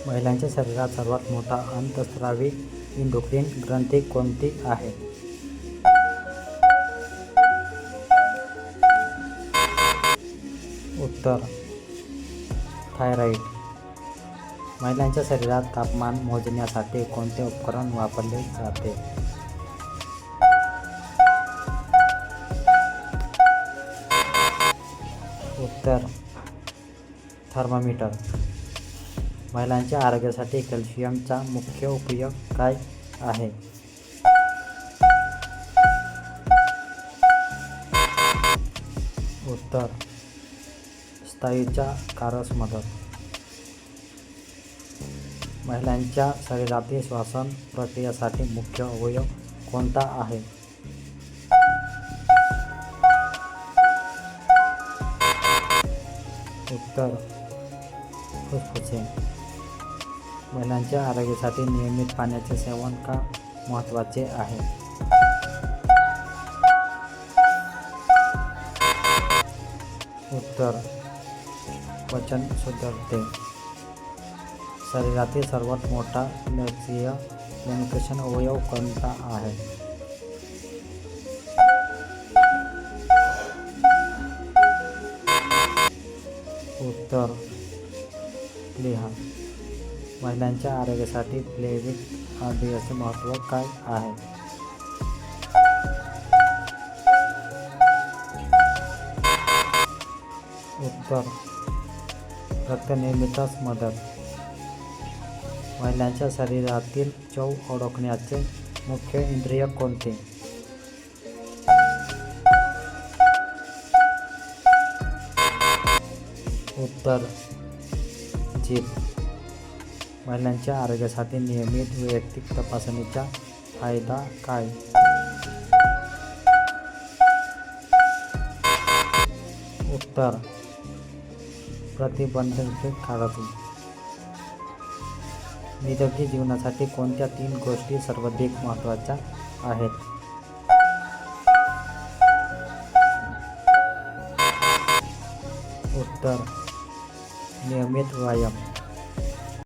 महिलांच्या शरीरात सर्वात मोठा अंतःस्रावी एंडोक्रीन ग्रंथी कोणती आहे? उत्तर थायरॉईड. महिलांच्या शरीरात तापमान मोजण्यासाठी कोणते उपकरण वापरले जाते? उत्तर थर्मामीटर. महिलांच्या आरोग्यासाठी कॅल्शियमचा मुख्य उपयोग काय आहे? उत्तर स्नायूंच्या कारस मदत. महिलांच्या शरीरातील श्वसन प्रक्रियेसाठी मुख्य अवयव कोणता आहे? उत्तर फुफ्फुसे. महिलांच्या आरोग्यासाठी नियमित पाण्याचे सेवन का महत्त्वाचे आहे? उत्तर पचन सुधारते. शरीरातील सर्वात मोठा लैंगिक पेनिट्रेशन अवयव कोणता आहे? उत्तर प्लीहा. महिलांच्या आरोग्यासाठी प्लेविक आरडीएचे महत्त्व काय आहे? उत्तर रक्तनिर्मितीस मदत. महिलांच्या शरीरातील चव ओळखण्याचे मुख्य इंद्रिय कोणते? उत्तर जीभ. महिलांच्या आरोग्यासाठी नियमित वैयक्तिक तपासणीचा फायदा काय? उत्तर प्रतिबंधित काळजी. निरोगी जीवनासाठी कोणत्या 3 गोष्टी सर्वाधिक महत्त्वाच्या आहेत? उत्तर नियमित व्यायाम.